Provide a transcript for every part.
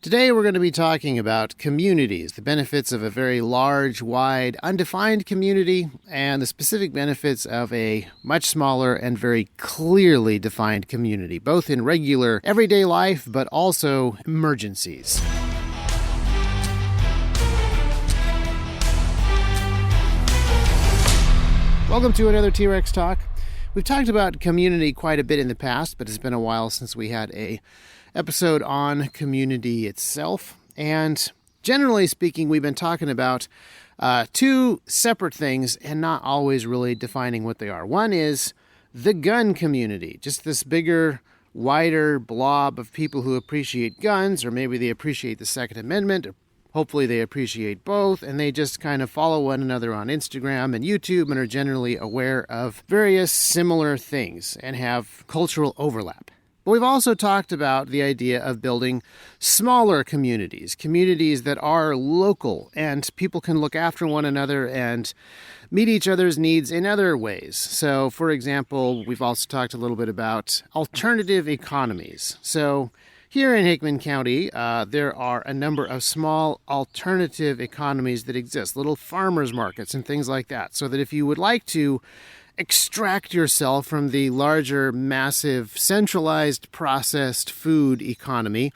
Today we're going to be talking about communities, the benefits of a very large, wide, undefined community, and the specific benefits of a much smaller and very clearly defined community, both in regular, everyday life, but also emergencies. Welcome to another T-Rex Talk. We've talked about community quite a bit in the past, but it's been a while since we had a episode on community itself. And generally speaking, we've been talking about two separate things and not always really defining what they are. One is the gun community, just this bigger, wider blob of people who appreciate guns, or maybe they appreciate the Second Amendment, or hopefully they appreciate both, and they just kind of follow one another on Instagram and YouTube and are generally aware of various similar things and have cultural overlap. But we've also talked about the idea of building smaller communities that are local and people can look after one another and meet each other's needs in other ways. So, for example, we've also talked a little bit about alternative economies. So, here in Hickman County, there are a number of small alternative economies that exist, little farmers markets and things like that, so that if you would like to extract yourself from the larger, massive, centralized, processed food economy,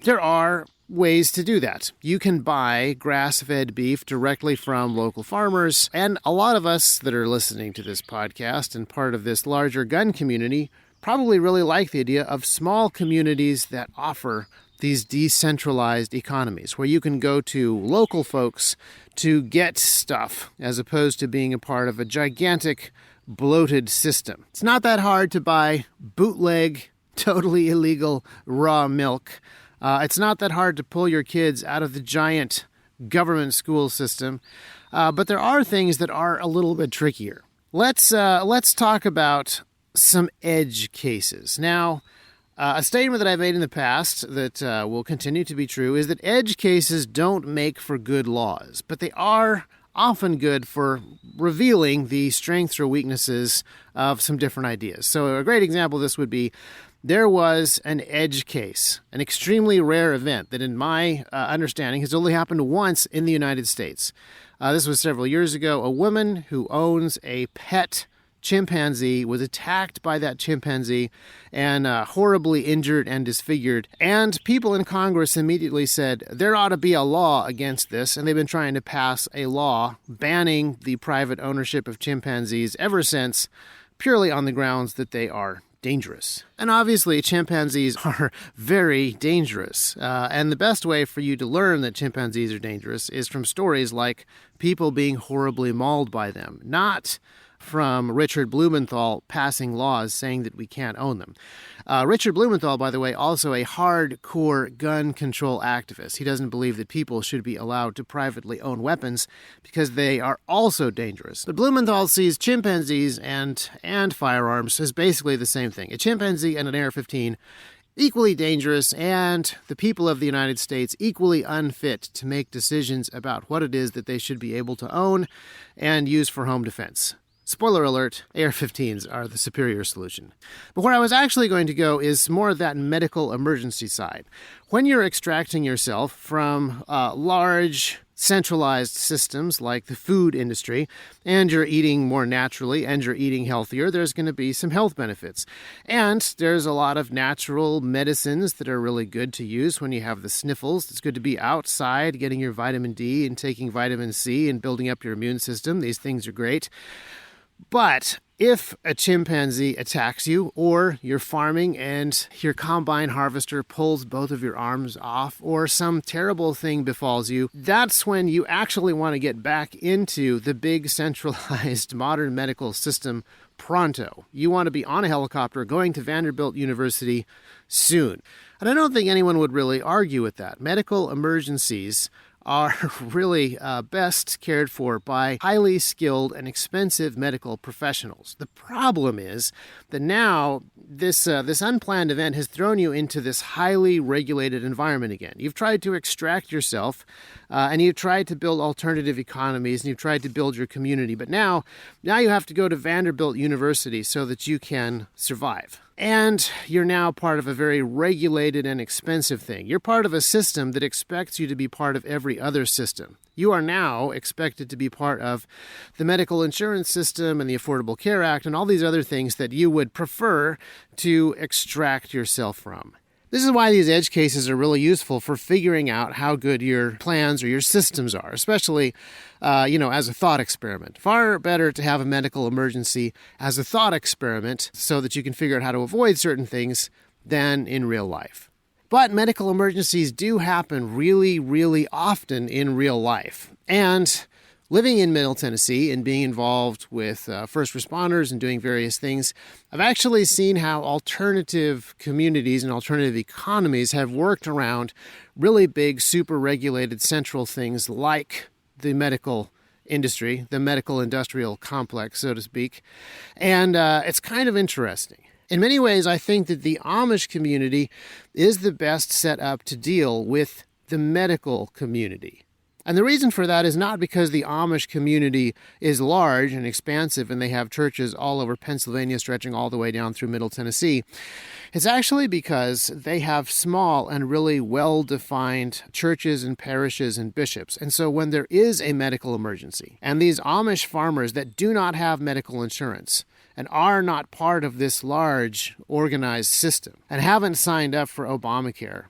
there are ways to do that. You can buy grass-fed beef directly from local farmers, and a lot of us that are listening to this podcast and part of this larger gun community probably really like the idea of small communities that offer these decentralized economies where you can go to local folks to get stuff as opposed to being a part of a gigantic bloated system. It's not that hard to buy bootleg, totally illegal raw milk. It's not that hard to pull your kids out of the giant government school system. But there are things that are a little bit trickier. Let's talk about some edge cases. Now, a statement that I've made in the past that will continue to be true is that edge cases don't make for good laws, but they are often good for revealing the strengths or weaknesses of some different ideas. So a great example of this would be there was an edge case, an extremely rare event that in my understanding has only happened once in the United States. This was several years ago. A woman who owns a pet chimpanzee was attacked by that chimpanzee and horribly injured and disfigured. And people in Congress immediately said there ought to be a law against this. And they've been trying to pass a law banning the private ownership of chimpanzees ever since, purely on the grounds that they are dangerous. And obviously, chimpanzees are very dangerous. And the best way for you to learn that chimpanzees are dangerous is from stories like people being horribly mauled by them, not from Richard Blumenthal passing laws saying that we can't own them. Richard Blumenthal, by the way, also a hardcore gun control activist. He doesn't believe that people should be allowed to privately own weapons because they are also dangerous. But Blumenthal sees chimpanzees and firearms as basically the same thing. A chimpanzee and an AR-15 equally dangerous, and the people of the United States equally unfit to make decisions about what it is that they should be able to own and use for home defense. Spoiler alert, AR-15s are the superior solution. But where I was actually going to go is more of that medical emergency side. When you're extracting yourself from large, centralized systems like the food industry, and you're eating more naturally and you're eating healthier, there's going to be some health benefits. And there's a lot of natural medicines that are really good to use when you have the sniffles. It's good to be outside getting your vitamin D and taking vitamin C and building up your immune system. These things are great. But if a chimpanzee attacks you, or you're farming and your combine harvester pulls both of your arms off, or some terrible thing befalls you, that's when you actually want to get back into the big centralized modern medical system pronto. You want to be on a helicopter going to Vanderbilt University soon. And I don't think anyone would really argue with that. Medical emergencies are really best cared for by highly skilled and expensive medical professionals. The problem is that now this unplanned event has thrown you into this highly regulated environment again. You've tried to extract yourself, and you've tried to build alternative economies, and you've tried to build your community. But now you have to go to Vanderbilt University so that you can survive. And you're now part of a very regulated and expensive thing. You're part of a system that expects you to be part of every other system. You are now expected to be part of the medical insurance system and the Affordable Care Act and all these other things that you would prefer to extract yourself from. This is why these edge cases are really useful for figuring out how good your plans or your systems are, especially, as a thought experiment. Far better to have a medical emergency as a thought experiment so that you can figure out how to avoid certain things than in real life. But medical emergencies do happen really, really often in real life. And living in Middle Tennessee and being involved with first responders and doing various things, I've actually seen how alternative communities and alternative economies have worked around really big, super regulated central things like the medical industry, the medical industrial complex, so to speak. And it's kind of interesting. In many ways, I think that the Amish community is the best set up to deal with the medical community. And the reason for that is not because the Amish community is large and expansive and they have churches all over Pennsylvania stretching all the way down through Middle Tennessee. It's actually because they have small and really well-defined churches and parishes and bishops. And so when there is a medical emergency and these Amish farmers that do not have medical insurance and are not part of this large organized system and haven't signed up for Obamacare,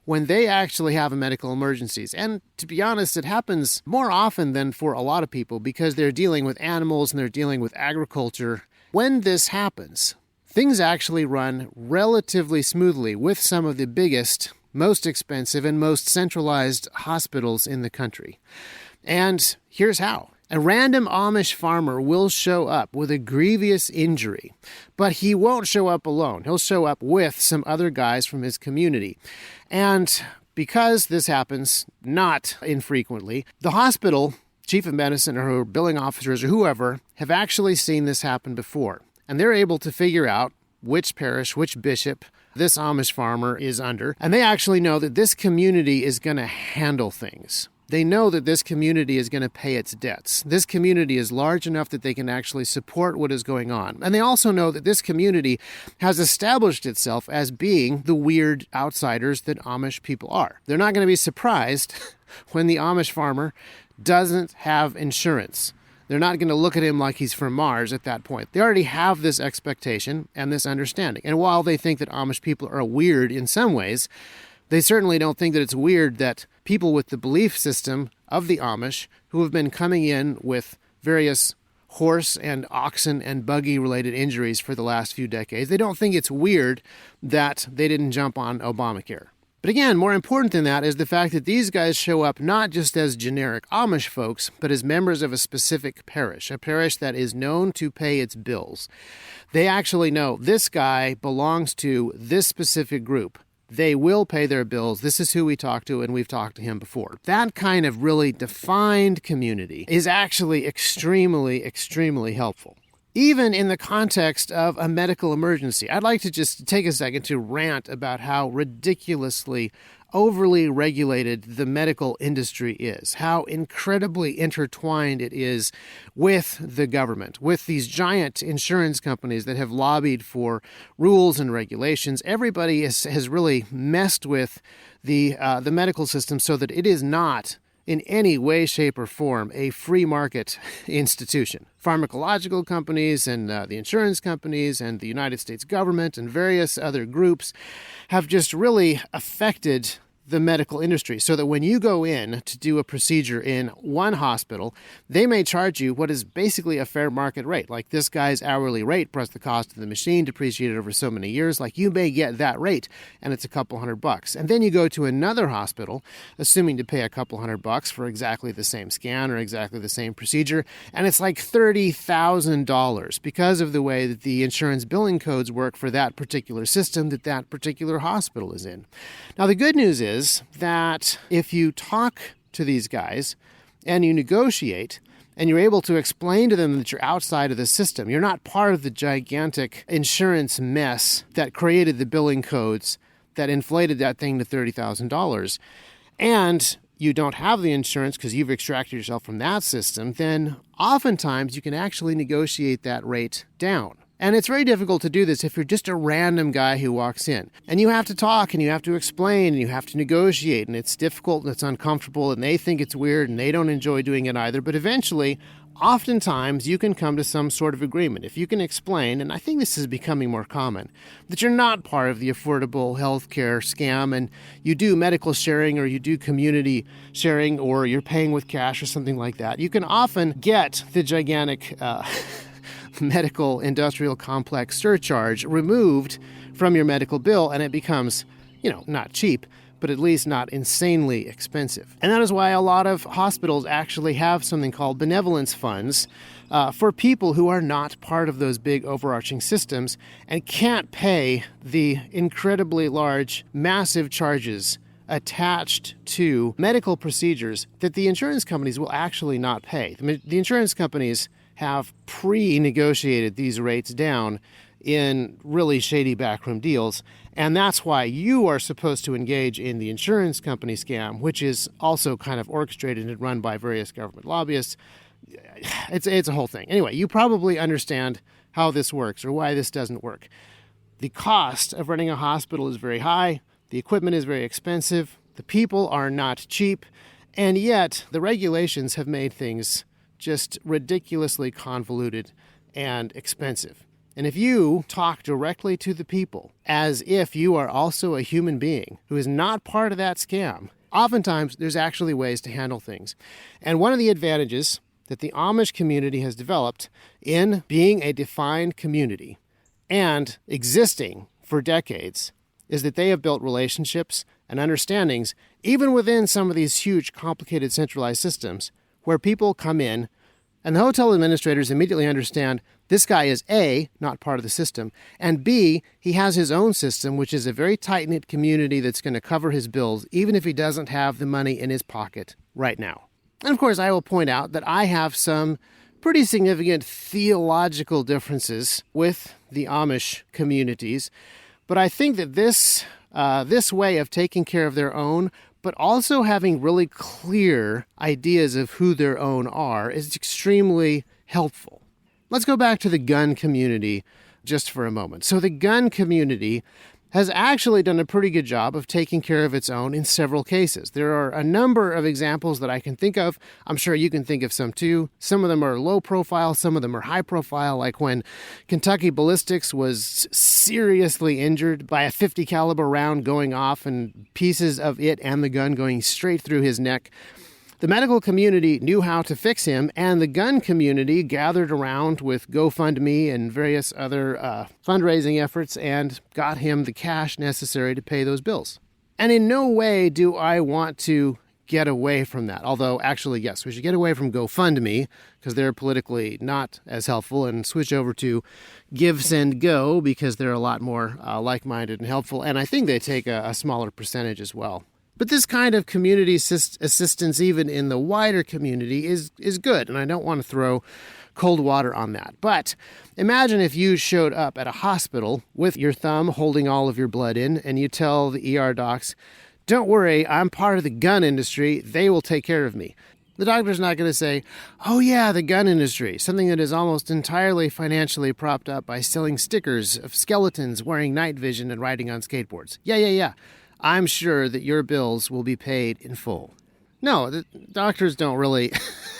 when they actually have medical emergencies. And to be honest, it happens more often than for a lot of people because they're dealing with animals and they're dealing with agriculture. When this happens, things actually run relatively smoothly with some of the biggest, most expensive, and most centralized hospitals in the country. And here's how. A random Amish farmer will show up with a grievous injury, but he won't show up alone. He'll show up with some other guys from his community. And because this happens not infrequently, the hospital, chief of medicine or billing officers or whoever, have actually seen this happen before. And they're able to figure out which parish, which bishop this Amish farmer is under. And they actually know that this community is going to handle things. They know that this community is going to pay its debts. This community is large enough that they can actually support what is going on. And they also know that this community has established itself as being the weird outsiders that Amish people are. They're not going to be surprised when the Amish farmer doesn't have insurance. They're not going to look at him like he's from Mars at that point. They already have this expectation and this understanding. And while they think that Amish people are weird in some ways, they certainly don't think that it's weird that people with the belief system of the Amish who have been coming in with various horse and oxen and buggy related injuries for the last few decades, they don't think it's weird that they didn't jump on Obamacare. But again, more important than that is the fact that these guys show up not just as generic Amish folks, but as members of a specific parish, a parish that is known to pay its bills. They actually know this guy belongs to this specific group. They will pay their bills. This is who we talk to, and we've talked to him before. That kind of really defined community is actually extremely, extremely helpful. Even in the context of a medical emergency, I'd like to just take a second to rant about how ridiculously overly regulated the medical industry is, how incredibly intertwined it is with the government, with these giant insurance companies that have lobbied for rules and regulations. Everybody has really messed with the medical system so that it is not in any way, shape, or form a free market institution. Pharmacological companies and the insurance companies and the United States government and various other groups have just really affected the medical industry so that when you go in to do a procedure in one hospital, they may charge you what is basically a fair market rate, like this guy's hourly rate plus the cost of the machine depreciated over so many years. Like you may get that rate and it's a couple $100. And then you go to another hospital, assuming to pay a couple $100 for exactly the same scan or exactly the same procedure, and it's like $30,000 because of the way that the insurance billing codes work for that particular system that particular hospital is in. Now, the good news is that if you talk to these guys and you negotiate and you're able to explain to them that you're outside of the system, you're not part of the gigantic insurance mess that created the billing codes that inflated that thing to $30,000, and you don't have the insurance because you've extracted yourself from that system, then oftentimes you can actually negotiate that rate down. And it's very difficult to do this if you're just a random guy who walks in. And you have to talk, and you have to explain, and you have to negotiate, and it's difficult, and it's uncomfortable, and they think it's weird, and they don't enjoy doing it either. But eventually, oftentimes, you can come to some sort of agreement. If you can explain, and I think this is becoming more common, that you're not part of the affordable healthcare scam, and you do medical sharing, or you do community sharing, or you're paying with cash or something like that, you can often get the gigantic medical industrial complex surcharge removed from your medical bill, and it becomes, not cheap, but at least not insanely expensive. And that is why a lot of hospitals actually have something called benevolence funds for people who are not part of those big overarching systems and can't pay the incredibly large, massive charges attached to medical procedures that the insurance companies will actually not pay. The insurance companies have pre-negotiated these rates down in really shady backroom deals, and that's why you are supposed to engage in the insurance company scam, which is also kind of orchestrated and run by various government lobbyists. It's a whole thing. Anyway, you probably understand how this works or why this doesn't work. The cost of running a hospital is very high, the equipment is very expensive, the people are not cheap, and yet the regulations have made things just ridiculously convoluted and expensive. And if you talk directly to the people as if you are also a human being who is not part of that scam, oftentimes there's actually ways to handle things. And one of the advantages that the Amish community has developed in being a defined community and existing for decades is that they have built relationships and understandings, even within some of these huge, complicated, centralized systems, where people come in and the hotel administrators immediately understand this guy is A, not part of the system, and B, he has his own system, which is a very tight-knit community that's going to cover his bills, even if he doesn't have the money in his pocket right now. And of course, I will point out that I have some pretty significant theological differences with the Amish communities, but I think that this way of taking care of their own, but also having really clear ideas of who their own are, is extremely helpful. Let's go back to the gun community just for a moment. So the gun community has actually done a pretty good job of taking care of its own in several cases. There are a number of examples that I can think of. I'm sure you can think of some too. Some of them are low profile, some of them are high profile, like when Kentucky Ballistics was seriously injured by a .50 caliber round going off and pieces of it and the gun going straight through his neck. The medical community knew how to fix him, and the gun community gathered around with GoFundMe and various other fundraising efforts and got him the cash necessary to pay those bills. And in no way do I want to get away from that. Although, actually, yes, we should get away from GoFundMe because they're politically not as helpful, and switch over to Give, Send, Go because they're a lot more like-minded and helpful, and I think they take a smaller percentage as well. But this kind of community assistance, even in the wider community, is good, and I don't want to throw cold water on that. But imagine if you showed up at a hospital with your thumb holding all of your blood in, and you tell the ER docs, "Don't worry, I'm part of the gun industry. They will take care of me." The doctor's not going to say, "Oh yeah, the gun industry, something that is almost entirely financially propped up by selling stickers of skeletons wearing night vision and riding on skateboards. Yeah. I'm sure that your bills will be paid in full." No, the doctors don't really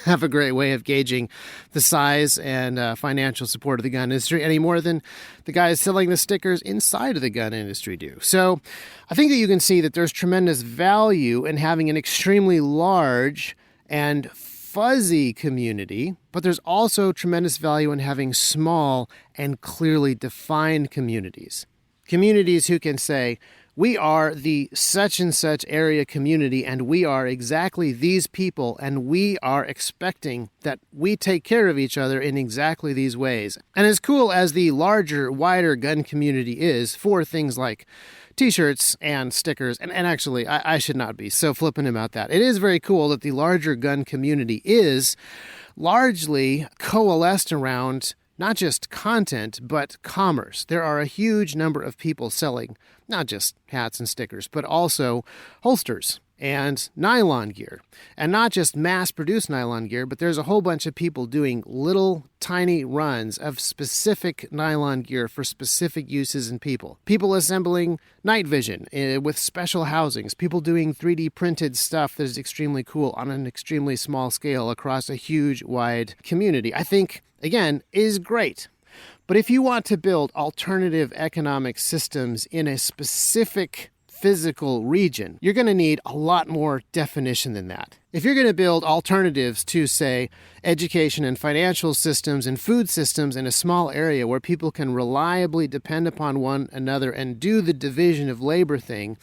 have a great way of gauging the size and financial support of the gun industry any more than the guys selling the stickers inside of the gun industry do. So I think that you can see that there's tremendous value in having an extremely large and fuzzy community, but there's also tremendous value in having small and clearly defined communities. Communities who can say, "We are the such and such area community, and we are exactly these people, and we are expecting that we take care of each other in exactly these ways." And as cool as the larger, wider gun community is for things like t-shirts and stickers, and actually, I should not be so flippant about that. It is very cool that the larger gun community is largely coalesced around not just content, but commerce. There are a huge number of people selling not just hats and stickers, but also holsters and nylon gear. And not just mass-produced nylon gear, but there's a whole bunch of people doing little tiny runs of specific nylon gear for specific uses in people. People assembling night vision with special housings. People doing 3D printed stuff that is extremely cool on an extremely small scale across a huge, wide community. I think, again, is great. But if you want to build alternative economic systems in a specific physical region, you're going to need a lot more definition than that. If you're going to build alternatives to, say, education and financial systems and food systems in a small area where people can reliably depend upon one another and do the division of labor thing,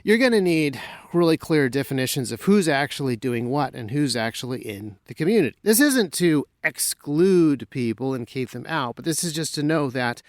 you're going to need really clear definitions of who's actually doing what and who's actually in the community. This isn't to exclude people and keep them out, but this is just to know that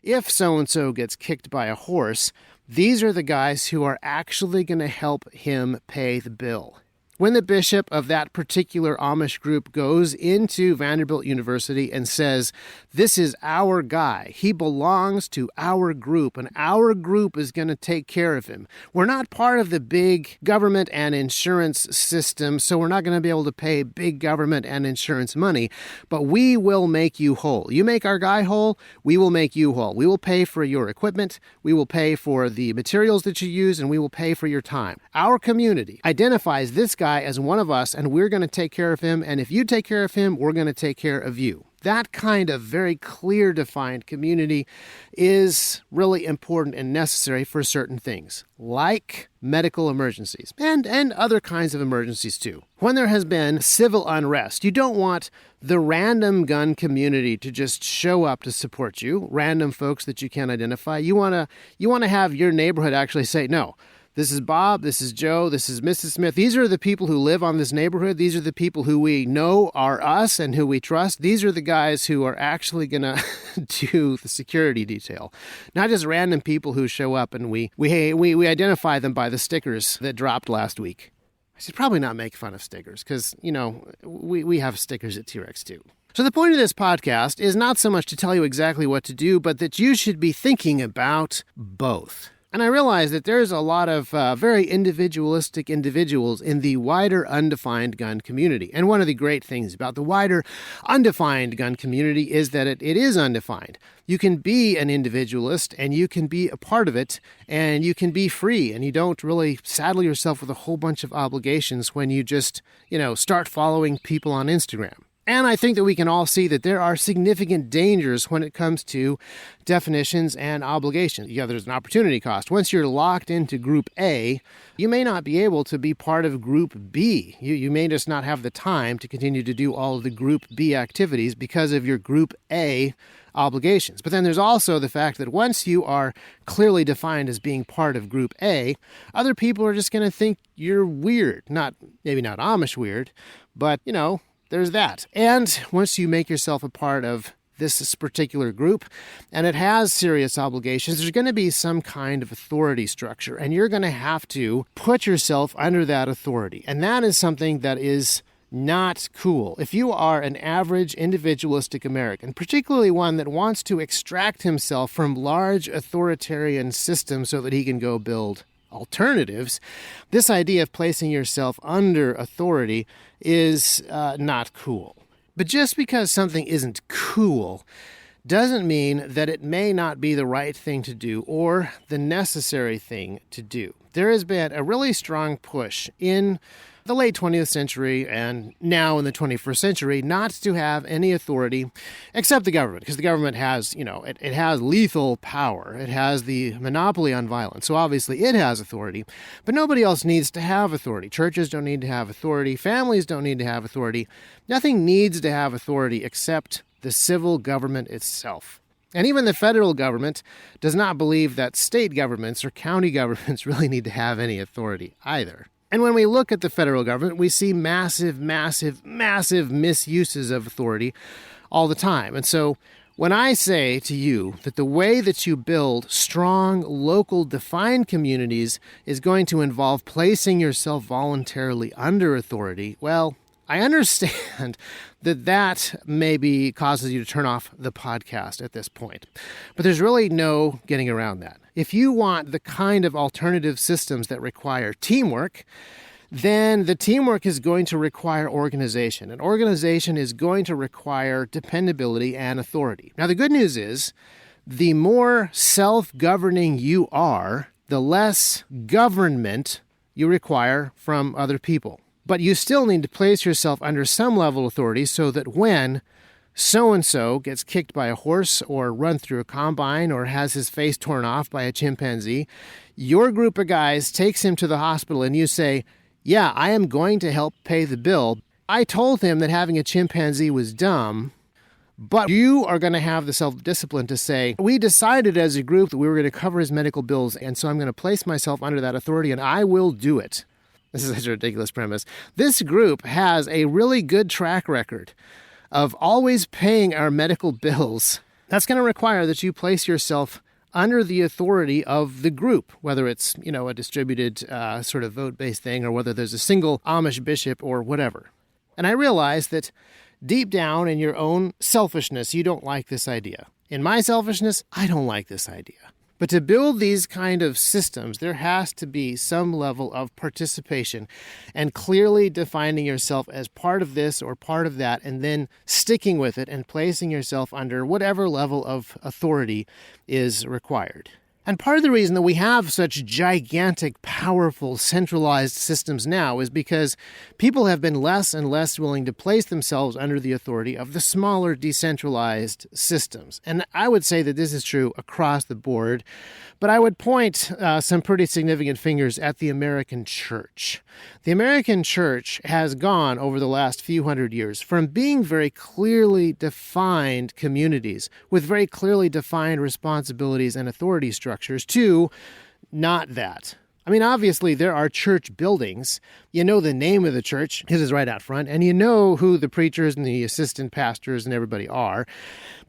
if so-and-so gets kicked by a horse, these are the guys who are actually going to help him pay the bill. When the bishop of that particular Amish group goes into Vanderbilt University and says, this is our guy, he belongs to our group, and our group is going to take care of him. We're not part of the big government and insurance system, so we're not going to be able to pay big government and insurance money, but we will make you whole. You make our guy whole, we will make you whole. We will pay for your equipment, we will pay for the materials that you use, and we will pay for your time. Our community identifies this guy as one of us, and we're going to take care of him, and if you take care of him, we're going to take care of you. That kind of very clear defined community is really important and necessary for certain things, like medical emergencies and other kinds of emergencies too. When there has been civil unrest, you don't want the random gun community to just show up to support you, random folks that you can't identify. You want to have your neighborhood actually say, no, this is Bob, this is Joe, this is Mrs. Smith. These are the people who live on this neighborhood. These are the people who we know are us and who we trust. These are the guys who are actually going to do the security detail. Not just random people who show up and we identify them by the stickers that dropped last week. I should probably not make fun of stickers because, we have stickers at T-Rex too. So the point of this podcast is not so much to tell you exactly what to do, but that you should be thinking about both. And I realize that there's a lot of very individualistic individuals in the wider undefined gun community. And one of the great things about the wider undefined gun community is that it is undefined. You can be an individualist and you can be a part of it and you can be free and you don't really saddle yourself with a whole bunch of obligations when you just, start following people on Instagram. And I think that we can all see that there are significant dangers when it comes to definitions and obligations. Yeah, there's an opportunity cost. Once you're locked into Group A, you may not be able to be part of Group B. You may just not have the time to continue to do all of the Group B activities because of your Group A obligations. But then there's also the fact that once you are clearly defined as being part of Group A, other people are just going to think you're weird. Maybe not Amish weird, but, there's that. And once you make yourself a part of this particular group, and it has serious obligations, there's going to be some kind of authority structure, and you're going to have to put yourself under that authority. And that is something that is not cool. If you are an average individualistic American, particularly one that wants to extract himself from large authoritarian systems so that he can go build alternatives, this idea of placing yourself under authority is not cool. But just because something isn't cool doesn't mean that it may not be the right thing to do or the necessary thing to do. There has been a really strong push in the late 20th century and now in the 21st century not to have any authority except the government, because the government has, it has lethal power. It has the monopoly on violence. So obviously it has authority, but nobody else needs to have authority. Churches don't need to have authority. Families don't need to have authority. Nothing needs to have authority except the civil government itself. And even the federal government does not believe that state governments or county governments really need to have any authority either. And when we look at the federal government, we see massive, massive, massive misuses of authority all the time. And so when I say to you that the way that you build strong, local, defined communities is going to involve placing yourself voluntarily under authority, well, I understand that maybe causes you to turn off the podcast at this point, but there's really no getting around that. If you want the kind of alternative systems that require teamwork, then the teamwork is going to require organization. And organization is going to require dependability and authority. Now, the good news is the more self-governing you are, the less government you require from other people. But you still need to place yourself under some level of authority so that when so-and-so gets kicked by a horse or run through a combine or has his face torn off by a chimpanzee, your group of guys takes him to the hospital and you say, yeah, I am going to help pay the bill. I told him that having a chimpanzee was dumb, but you are going to have the self-discipline to say, we decided as a group that we were going to cover his medical bills, and so I'm going to place myself under that authority, and I will do it. This is such a ridiculous premise. This group has a really good track record of always paying our medical bills. That's going to require that you place yourself under the authority of the group, whether it's, a distributed sort of vote-based thing or whether there's a single Amish bishop or whatever. And I realize that deep down in your own selfishness, you don't like this idea. In my selfishness, I don't like this idea. But to build these kind of systems, there has to be some level of participation and clearly defining yourself as part of this or part of that, and then sticking with it and placing yourself under whatever level of authority is required. And part of the reason that we have such gigantic, powerful, centralized systems now is because people have been less and less willing to place themselves under the authority of the smaller, decentralized systems. And I would say that this is true across the board, but I would point some pretty significant fingers at the American church. The American church has gone over the last few hundred years from being very clearly defined communities with very clearly defined responsibilities and authority structures to not that. I mean, obviously, there are church buildings. You know the name of the church, it is right out front, and you know who the preachers and the assistant pastors and everybody are,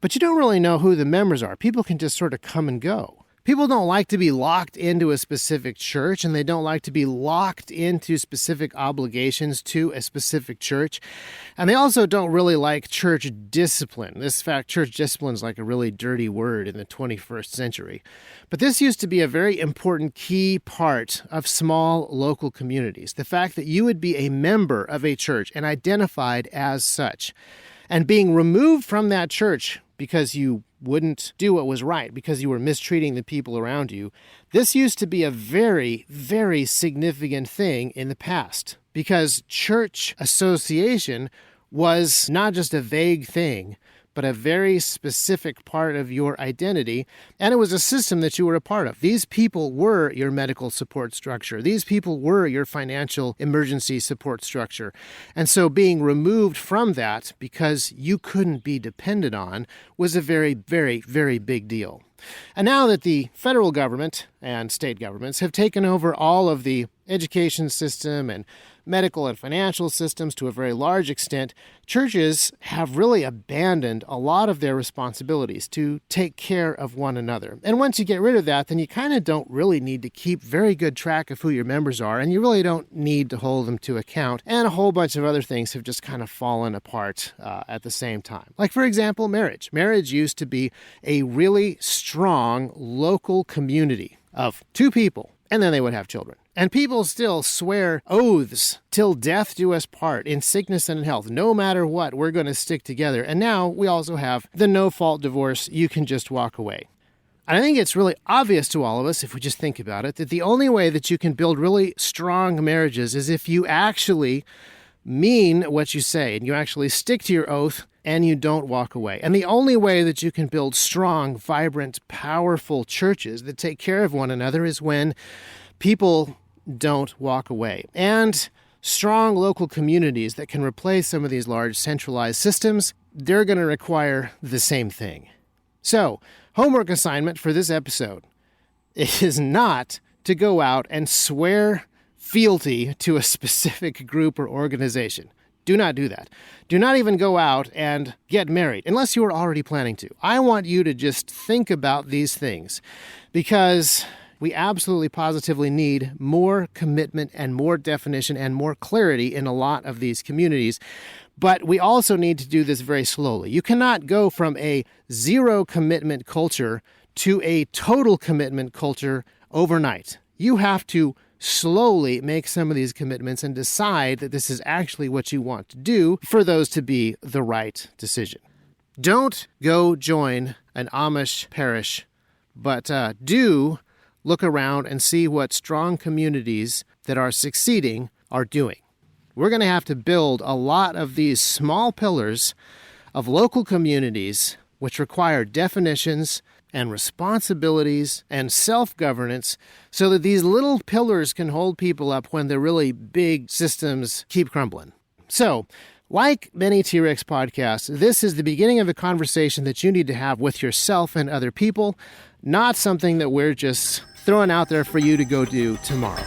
but you don't really know who the members are. People can just sort of come and go. People don't like to be locked into a specific church, and they don't like to be locked into specific obligations to a specific church. And they also don't really like church discipline. This fact, church discipline is like a really dirty word in the 21st century. But this used to be a very important key part of small local communities. The fact that you would be a member of a church and identified as such. And being removed from that church because you wouldn't do what was right, because you were mistreating the people around you. This used to be a very, very significant thing in the past, because church association was not just a vague thing, but a very specific part of your identity, and it was a system that you were a part of. These people were your medical support structure. These people were your financial emergency support structure. And so being removed from that because you couldn't be depended on was a very, very, very big deal. And now that the federal government and state governments have taken over all of the education system and medical and financial systems to a very large extent, churches have really abandoned a lot of their responsibilities to take care of one another. And once you get rid of that, then you kind of don't really need to keep very good track of who your members are, and you really don't need to hold them to account. And a whole bunch of other things have just kind of fallen apart at the same time. Like, for example, marriage. Marriage used to be a really strong local community of two people, and then they would have children. And people still swear oaths, till death do us part, in sickness and in health. No matter what, we're going to stick together. And now we also have the no-fault divorce. You can just walk away. And I think it's really obvious to all of us, if we just think about it, that the only way that you can build really strong marriages is if you actually mean what you say, and you actually stick to your oath, and you don't walk away. And the only way that you can build strong, vibrant, powerful churches that take care of one another is when people don't walk away. And strong local communities that can replace some of these large centralized systems, they're going to require the same thing. So, homework assignment for this episode is not to go out and swear fealty to a specific group or organization. Do not do that. Do not even go out and get married, unless you are already planning to. I want you to just think about these things, because We absolutely positively need more commitment and more definition and more clarity in a lot of these communities. But we also need to do this very slowly. You cannot go from a zero commitment culture to a total commitment culture overnight. You have to slowly make some of these commitments and decide that this is actually what you want to do for those to be the right decision. Don't go join an Amish parish, but do look around and see what strong communities that are succeeding are doing. We're going to have to build a lot of these small pillars of local communities which require definitions and responsibilities and self-governance so that these little pillars can hold people up when the really big systems keep crumbling. So, like many T-Rex podcasts, this is the beginning of a conversation that you need to have with yourself and other people, not something that we're just throwing out there for you to go do tomorrow.